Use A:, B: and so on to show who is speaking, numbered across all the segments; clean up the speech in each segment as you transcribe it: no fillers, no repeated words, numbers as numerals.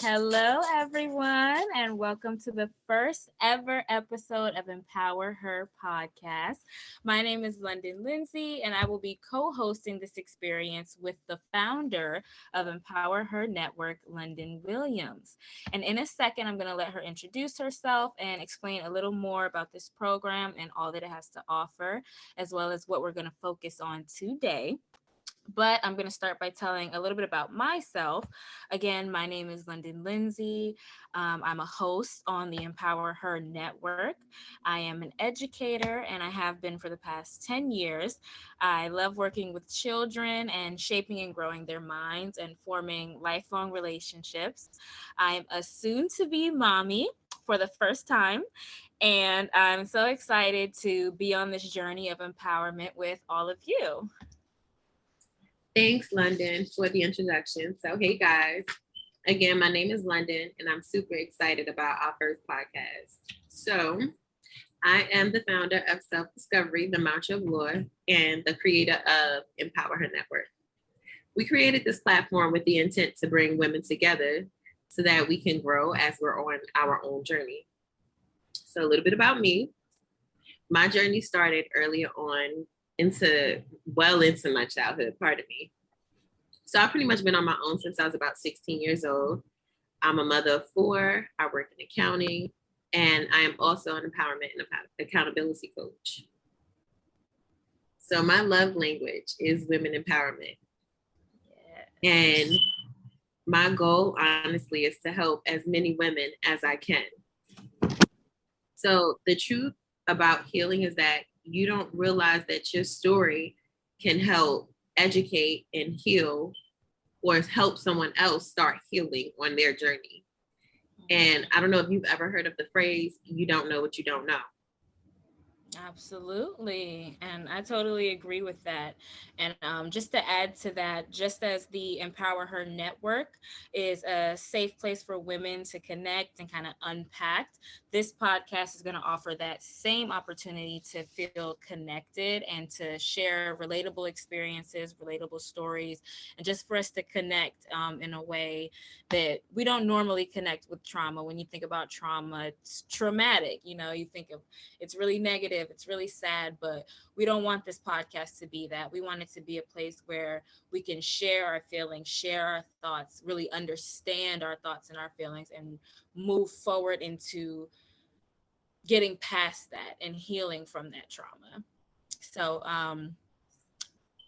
A: Hello, everyone, and welcome to the first ever episode of EmpowerHer podcast. My name is London Lindsay, and I will be co-hosting this experience with the founder of EmpowerHer Network, London Williams. And in a second, I'm going to let her introduce herself and explain a little more about this program and all that it has to offer, as well as what we're going to focus on today. But I'm going to start by telling a little bit about myself. Again, my name is London Lindsay. I'm a host on the Empower Her Network. I am an educator, and I have been for the past 10 years. I love working with children and shaping and growing their minds and forming lifelong relationships. I'm a soon-to-be mommy for the first time, and I'm so excited to be on this journey of empowerment with all of you.
B: Thanks, London, for the introduction. So, hey guys, again, my name is London, and I'm super excited about our first podcast. So, I am the founder of Self-Discovery, the Mantra of Law, and the creator of Empower Her Network. We created this platform with the intent to bring women together so that we can grow as we're on our own journey. So, a little bit about me. My journey started earlier on into my childhood, pardon me. So I've pretty much been on my own since I was about 16 years old. I'm a mother of 4. I work in accounting, and I am also an empowerment and accountability coach. So my love language is women empowerment. Yeah. And my goal, honestly, is to help as many women as I can. So the truth about healing is that you don't realize that your story can help educate and heal or help someone else start healing on their journey. And I don't know if you've ever heard of the phrase, you don't know what you don't know.
A: Absolutely. And I totally agree with that. And just to add to that, just as the Empower Her Network is a safe place for women to connect and kind of unpack, this podcast is going to offer that same opportunity to feel connected and to share relatable experiences, relatable stories, and just for us to connect in a way that we don't normally connect with trauma. When you think about trauma, it's traumatic. You know, you think of it's really negative, it's really sad, but we don't want this podcast to be that. We want it to be a place where we can share our feelings, share our thoughts, really understand our thoughts and our feelings, and move forward into getting past that and healing from that trauma. So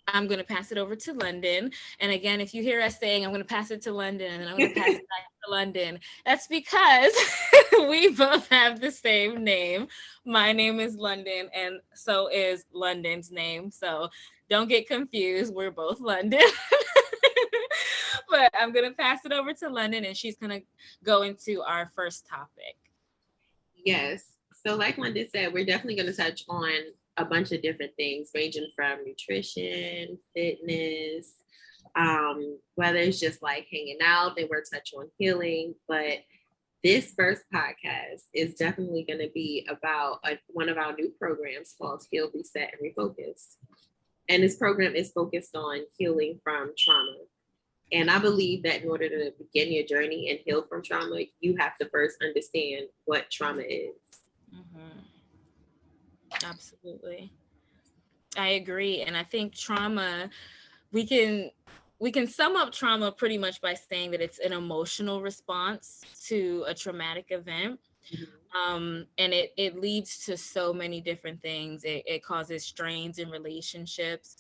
A: I'm going to pass it over to London. And again, if you hear us saying, I'm going to pass it to London and then I'm going to pass it back to London, that's because we both have the same name. My name is London, and so is London's name. So don't get confused. We're both London. But I'm going to pass it over to London, and she's going to go into our first topic.
B: Yes. So like London said, we're definitely going to touch on a bunch of different things ranging from nutrition, fitness, whether it's just like hanging out, then we're touch on healing. But this first podcast is definitely going to be about one of our new programs called Heal, Reset, and Refocus. And this program is focused on healing from trauma. And I believe that in order to begin your journey and heal from trauma, you have to first understand what trauma is.
A: Mm-hmm. Absolutely. I agree. And I think trauma, we can sum up trauma pretty much by saying that it's an emotional response to a traumatic event. Mm-hmm. And it leads to so many different things. It causes strains in relationships.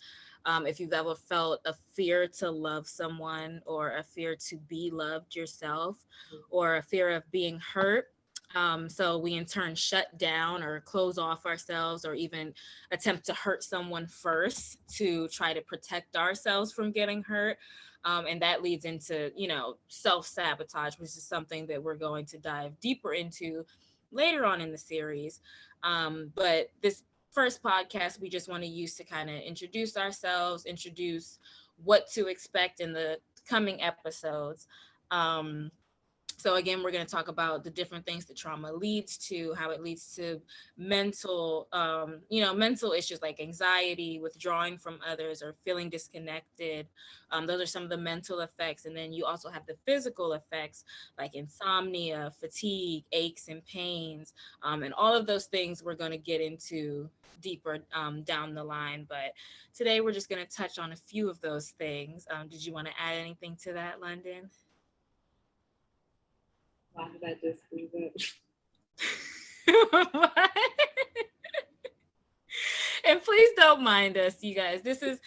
A: If you've ever felt a fear to love someone, or a fear to be loved yourself, or a fear of being hurt. So we in turn shut down or close off ourselves, or even attempt to hurt someone first to try to protect ourselves from getting hurt. And that leads into, self-sabotage, which is something that we're going to dive deeper into later on in the series. But this first podcast, we just want to use to kind of introduce ourselves, introduce what to expect in the coming episodes. So So again, we're going to talk about the different things that trauma leads to, how it leads to mental, mental issues like anxiety, withdrawing from others, or feeling disconnected. Those are some of the mental effects. And then you also have the physical effects like insomnia, fatigue, aches and pains, and all of those things we're going to get into deeper down the line. But today we're just going to touch on a few of those things. Did you want to add anything to that, London?
B: Why did I just do that?
A: And please don't mind us, you guys. This is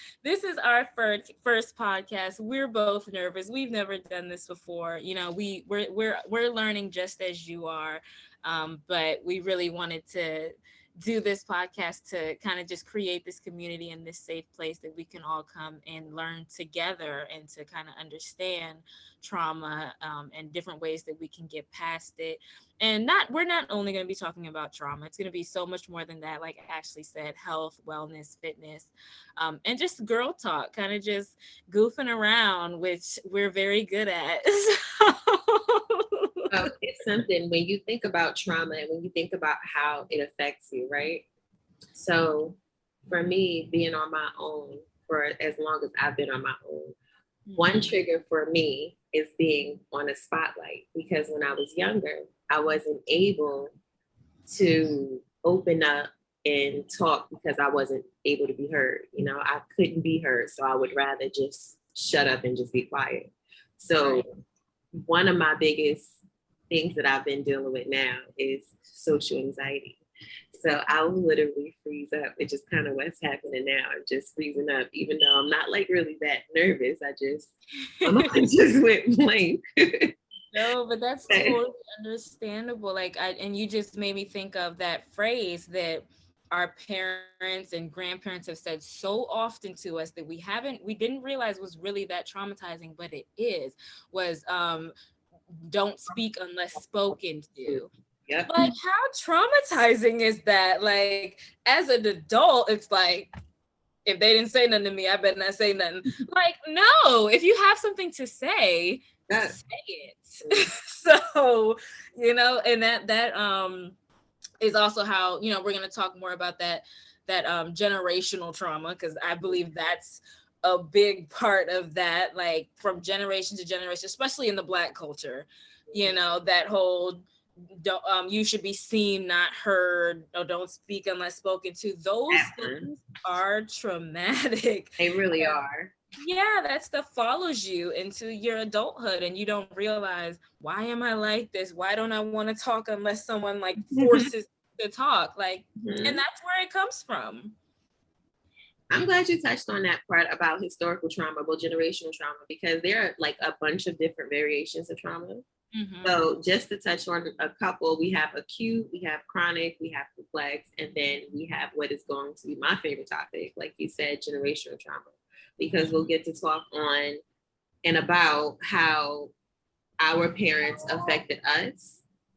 A: our first podcast. We're both nervous. We've never done this before. You know, we're learning just as you are. But we really wanted to do this podcast to kind of just create this community and this safe place that we can all come and learn together, and to kind of understand trauma, and different ways that we can get past it. And we're not only going to be talking about trauma, it's going to be so much more than that. Like Ashley said, health, wellness, fitness, and just girl talk, kind of just goofing around, which we're very good at.
B: It's something when you think about trauma and when you think about how it affects you, right? So for me, being on my own for as long as I've been on my own, one trigger for me is being on a spotlight, because when I was younger, I wasn't able to open up and talk because I wasn't able to be heard. You know, I couldn't be heard. So I would rather just shut up and just be quiet. So one of my biggest things that I've been dealing with now is social anxiety. So I'll literally freeze up, which is kind of what's happening now. I'm just freezing up, even though I'm not like really that nervous. I just went blank.
A: No, but that's totally understandable. And you just made me think of that phrase that our parents and grandparents have said so often to us that we didn't realize was really that traumatizing, but it was don't speak unless spoken to.
B: Yep.
A: Like, how traumatizing is that? Like, as an adult, it's like, if they didn't say nothing to me, I better not say nothing. Like, no, if you have something to say, say it. So, and that is also how, we're going to talk more about that generational trauma, because I believe that's a big part of that, like from generation to generation, especially in the Black culture, that whole you should be seen, not heard, or don't speak unless spoken to. Those things are traumatic.
B: They really are.
A: Yeah, that stuff follows you into your adulthood, and you don't realize, why am I like this? Why don't I want to talk unless someone like forces to talk? Like, and that's where it comes from.
B: I'm glad you touched on that part about historical trauma, well, generational trauma, because there are like a bunch of different variations of trauma. So just to touch on a couple, we have acute, we have chronic, we have complex, and then we have what is going to be my favorite topic, like you said, generational trauma, because we'll get to talk on and about how our parents affected us.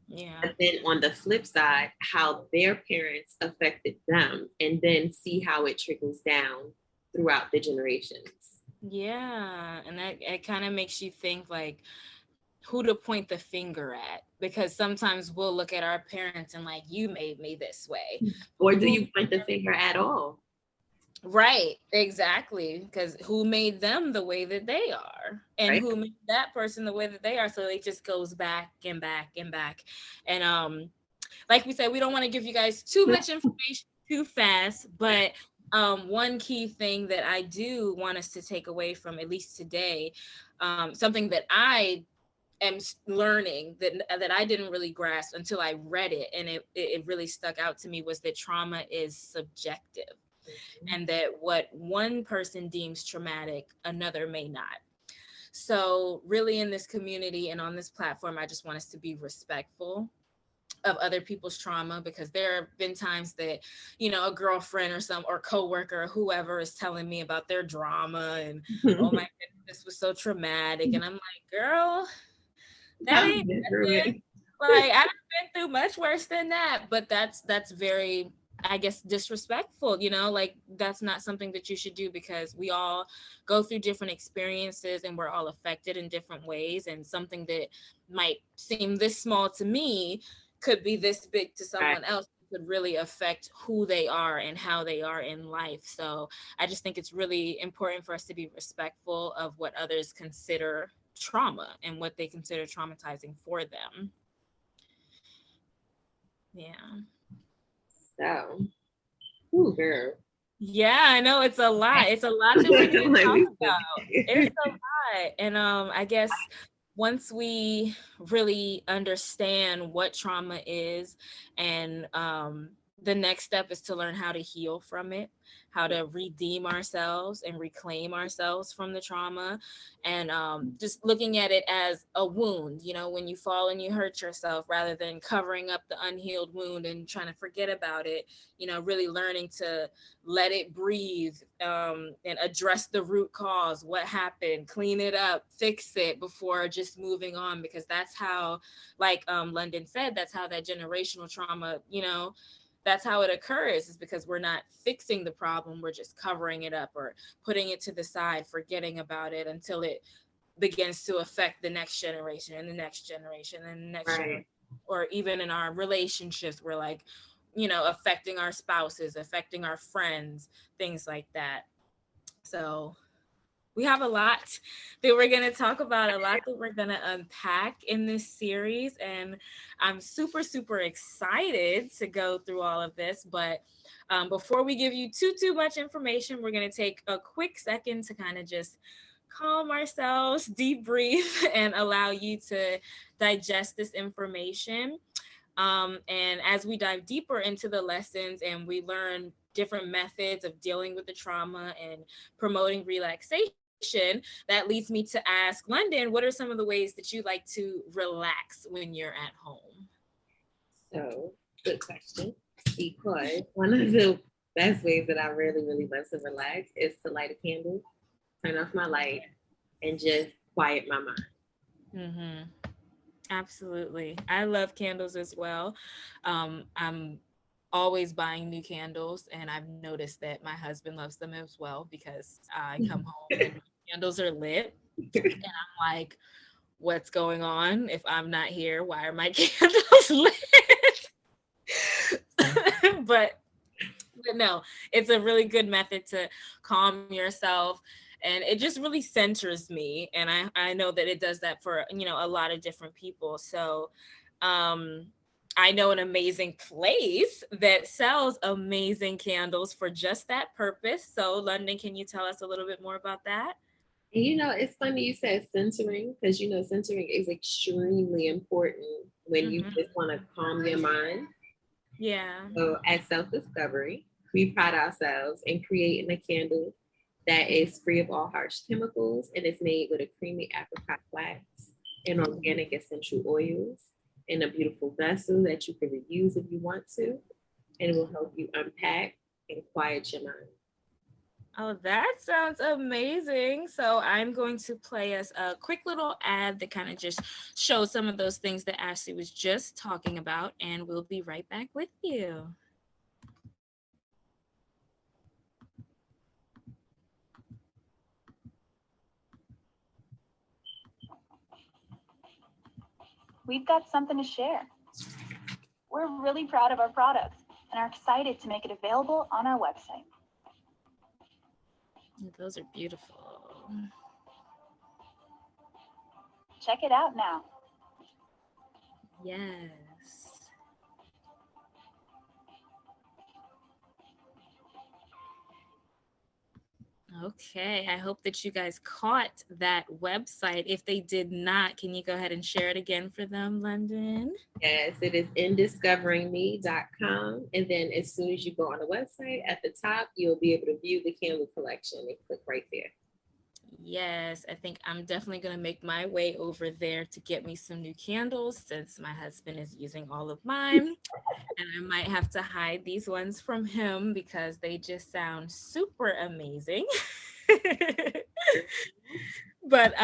A: Yeah.
B: But then on the flip side, how their parents affected them, and then see how it trickles down throughout the generations.
A: Yeah. And that it kind of makes you think like who to point the finger at, because sometimes we'll look at our parents and like, you made me this way.
B: Or do you point the finger at all?
A: Right, exactly. Because who made them the way that they are, and who made that person the way that they are? So it just goes back and back and back. And like we said, we don't want to give you guys too much information too fast, but one key thing that I do want us to take away from, at least today, something that I am learning that I didn't really grasp until I read it, and it really stuck out to me, was that trauma is subjective. And that what one person deems traumatic, another may not. So really, in this community and on this platform, I just want us to be respectful of other people's trauma, because there have been times that, a girlfriend or coworker or whoever is telling me about their drama, and oh my goodness, this was so traumatic. And I'm like, girl, that ain't nothing. Like, I've been through much worse than that. But that's very I guess, disrespectful, like that's not something that you should do, because we all go through different experiences and we're all affected in different ways. And something that might seem this small to me could be this big to
B: Right.
A: someone else, could really affect who they are and how they are in life. So I just think it's really important for us to be respectful of what others consider trauma and what they consider traumatizing for them. Yeah.
B: So, ooh, girl.
A: Yeah, I know it's a lot. It's a lot that we need to
B: Like
A: talk
B: we
A: about. It's
B: said.
A: a lot. And I guess once we really understand what trauma is, and the next step is to learn how to heal from it, how to redeem ourselves and reclaim ourselves from the trauma, and just looking at it as a wound, when you fall and you hurt yourself, rather than covering up the unhealed wound and trying to forget about it, really learning to let it breathe, and address the root cause, what happened, clean it up, fix it before just moving on, because that's how, like London said, that's how that generational trauma, that's how it occurs, is because we're not fixing the problem, we're just covering it up or putting it to the side, forgetting about it until it begins to affect the next generation and the next generation and the next generation.
B: Right.
A: Or even in our relationships, we're like, affecting our spouses, affecting our friends, things like that. So we have a lot that we're going to talk about, a lot that we're going to unpack in this series. And I'm super, super excited to go through all of this. But before we give you too much information, we're going to take a quick second to kind of just calm ourselves, deep breathe, and allow you to digest this information. And as we dive deeper into the lessons and we learn different methods of dealing with the trauma and promoting relaxation, that leads me to ask London, what are some of the ways that you like to relax when you're at home?
B: So, good question. Because one of the best ways that I really, really love to relax is to light a candle, turn off my light, and just quiet my mind.
A: Mm-hmm. Absolutely. I love candles as well. I'm always buying new candles, and I've noticed that my husband loves them as well, because I come home and candles are lit, and I'm like, what's going on? If I'm not here, why are my candles lit? but but no, it's a really good method to calm yourself, and it just really centers me, and I know that it does that for a lot of different people. So um I know an amazing place that sells amazing candles for just that purpose. So London, can you tell us a little bit more about that?
B: And it's funny you said centering because centering is extremely important when you
A: Hmm.
B: just want to calm your mind.
A: Yeah.
B: So at Self Discovery, we pride ourselves in creating a candle that is free of all harsh chemicals and is made with a creamy apricot wax and organic essential oils in a beautiful vessel that you can reuse if you want to. And it will help you unpack and quiet your mind.
A: Oh, that sounds amazing. So I'm going to play us a quick little ad that kind of just shows some of those things that Ashley was just talking about, and we'll be right back with you.
C: We've got something to share. We're really proud of our products and are excited to make it available on our website.
A: Those are beautiful.
C: Check it out now.
A: Yes. Okay, I hope that you guys caught that website. If they did not, can you go ahead and share it again for them, London?
B: Yes, it is indiscoveringme.com. And then as soon as you go on the website at the top, you'll be able to view the candle collection and click right there.
A: Yes, I think I'm definitely going to make my way over there to get me some new candles, since my husband is using all of mine. And I might have to hide these ones from him because they just sound super amazing. But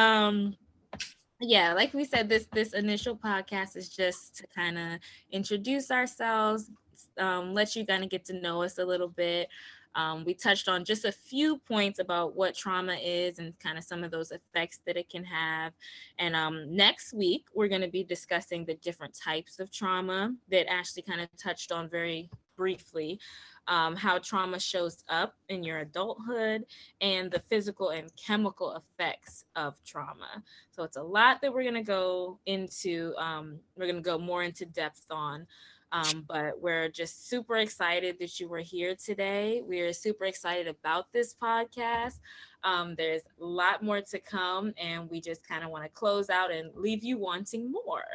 A: yeah, like we said, this initial podcast is just to kind of introduce ourselves, let you kind of get to know us a little bit. We touched on just a few points about what trauma is and kind of some of those effects that it can have. And next week, we're going to be discussing the different types of trauma that Ashley kind of touched on very briefly, how trauma shows up in your adulthood and the physical and chemical effects of trauma. So it's a lot that we're going to go into. We're going to go more into depth on. But we're just super excited that you were here today. We are super excited about this podcast. There's a lot more to come, and we just kind of want to close out and leave you wanting more.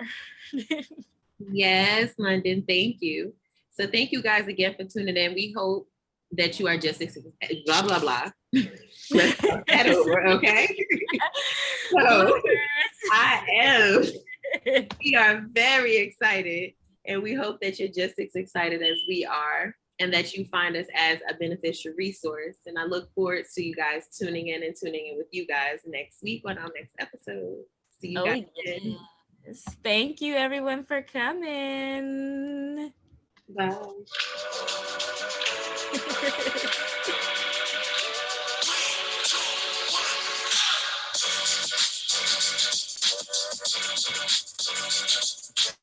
B: Yes, London, thank you. So thank you guys again for tuning in. We hope that you are just blah, blah, blah. Let's start that over, okay? So we are very excited, and we hope that you're just as excited as we are, and that you find us as a beneficial resource. And I look forward to you guys tuning in with you guys next week on our next episode. See you guys.
A: Yes. Thank you, everyone, for coming.
B: Bye.